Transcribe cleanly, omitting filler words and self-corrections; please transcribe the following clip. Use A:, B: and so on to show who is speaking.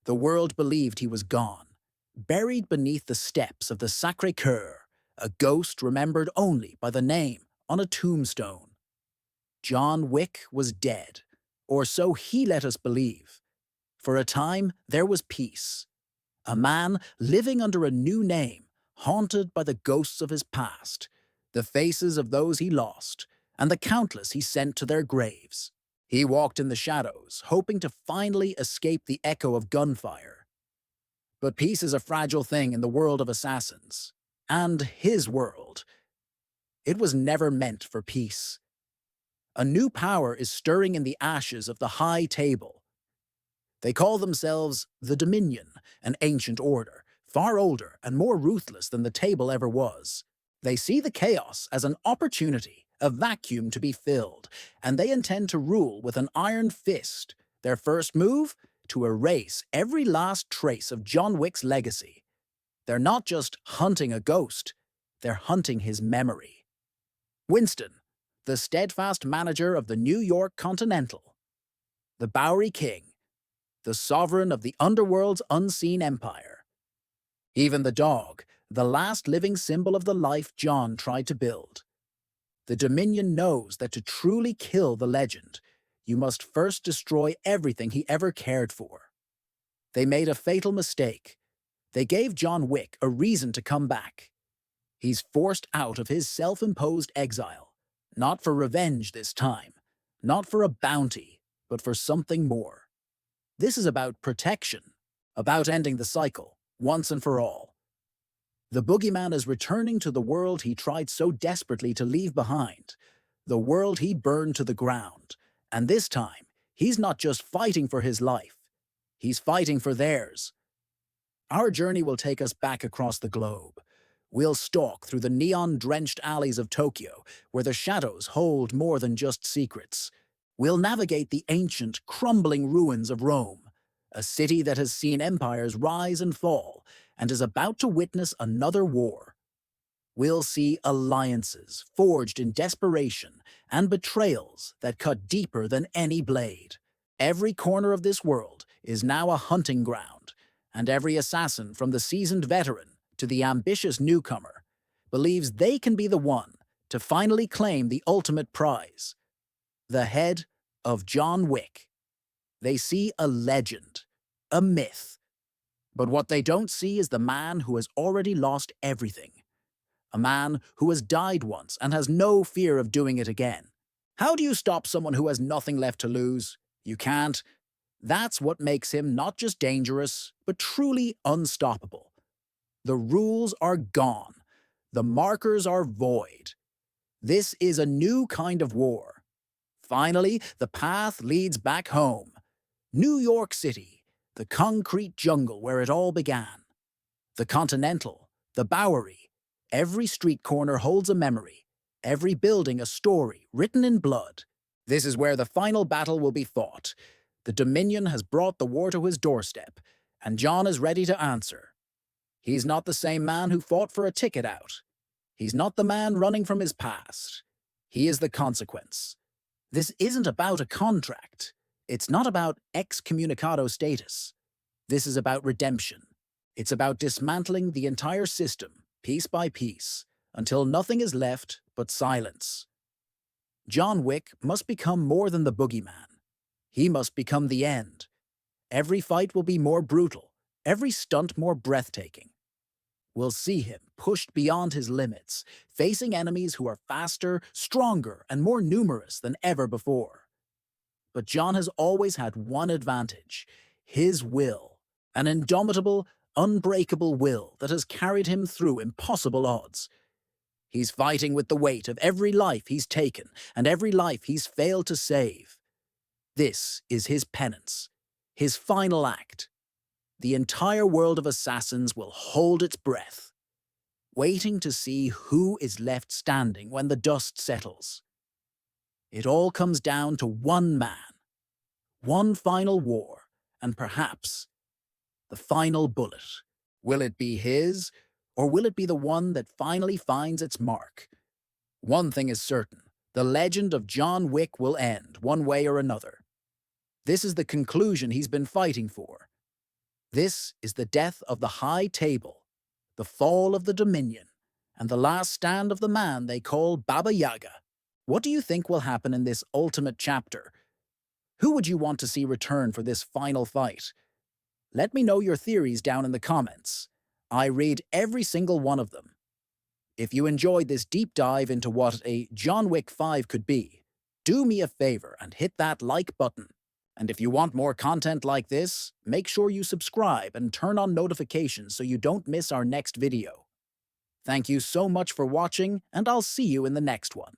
A: The world believed he was gone, buried beneath the steps of the Sacré-Cœur, a ghost remembered only by the name on a tombstone. John Wick was dead, or so he let us believe. For a time, there was peace. A man living under a new name, haunted by the ghosts of his past, the faces of those he lost, and the countless he sent to their graves. He walked in the shadows, hoping to finally escape the echo of gunfire. But peace is a fragile thing in the world of assassins. And his world. It was never meant for peace. A new power is stirring in the ashes of the High Table. They call themselves the Dominion, an ancient order, far older and more ruthless than the Table ever was. They see the chaos as an opportunity, a vacuum to be filled, and they intend to rule with an iron fist. Their first move? To erase every last trace of John Wick's legacy. They're not just hunting a ghost, they're hunting his memory. Winston, the steadfast manager of the New York Continental. The Bowery King, the sovereign of the underworld's unseen empire. Even the dog, the last living symbol of the life John tried to build. The Dominion knows that to truly kill the legend, you must first destroy everything he ever cared for. They made a fatal mistake. They gave John Wick a reason to come back. He's forced out of his self-imposed exile, not for revenge this time, not for a bounty, but for something more. This is about protection, about ending the cycle, once and for all. The boogeyman is returning to the world he tried so desperately to leave behind, the world he burned to the ground, and this time, he's not just fighting for his life, he's fighting for theirs. Our journey will take us back across the globe. We'll stalk through the neon-drenched alleys of Tokyo, where the shadows hold more than just secrets. We'll navigate the ancient, crumbling ruins of Rome, a city that has seen empires rise and fall, and is about to witness another war. We'll see alliances forged in desperation and betrayals that cut deeper than any blade. Every corner of this world is now a hunting ground, and every assassin from the seasoned veteran to the ambitious newcomer believes they can be the one to finally claim the ultimate prize. The head of John Wick. They see a legend, a myth. But what they don't see is the man who has already lost everything. A man who has died once and has no fear of doing it again. How do you stop someone who has nothing left to lose? You can't. That's what makes him not just dangerous, but truly unstoppable. The rules are gone. The markers are void. This is a new kind of war. Finally, the path leads back home. New York City, the concrete jungle where it all began. The Continental, the Bowery. Every street corner holds a memory, every building a story written in blood. This is where the final battle will be fought. The Dominion has brought the war to his doorstep, and John is ready to answer. He's not the same man who fought for a ticket out. He's not the man running from his past. He is the consequence. This isn't about a contract. It's not about excommunicado status. This is about redemption. It's about dismantling the entire system, piece by piece, until nothing is left but silence. John Wick must become more than the boogeyman. He must become the end. Every fight will be more brutal, every stunt more breathtaking. We'll see him pushed beyond his limits, facing enemies who are faster, stronger, and more numerous than ever before. But John has always had one advantage: his will, an indomitable, unbreakable will that has carried him through impossible odds. He's fighting with the weight of every life he's taken and every life he's failed to save. This is his penance, his final act. The entire world of assassins will hold its breath, waiting to see who is left standing when the dust settles. It all comes down to one man, one final war, and perhaps the final bullet. Will it be his, or will it be the one that finally finds its mark? One thing is certain: the legend of John Wick will end, one way or another. This is the conclusion he's been fighting for. This is the death of the High Table, the fall of the Dominion, and the last stand of the man they call Baba Yaga. What do you think will happen in this ultimate chapter? Who would you want to see return for this final fight? Let me know your theories down in the comments. I read every single one of them. If you enjoyed this deep dive into what a John Wick 5 could be, do me a favor and hit that like button. And if you want more content like this, make sure you subscribe and turn on notifications so you don't miss our next video. Thank you so much for watching, and I'll see you in the next one.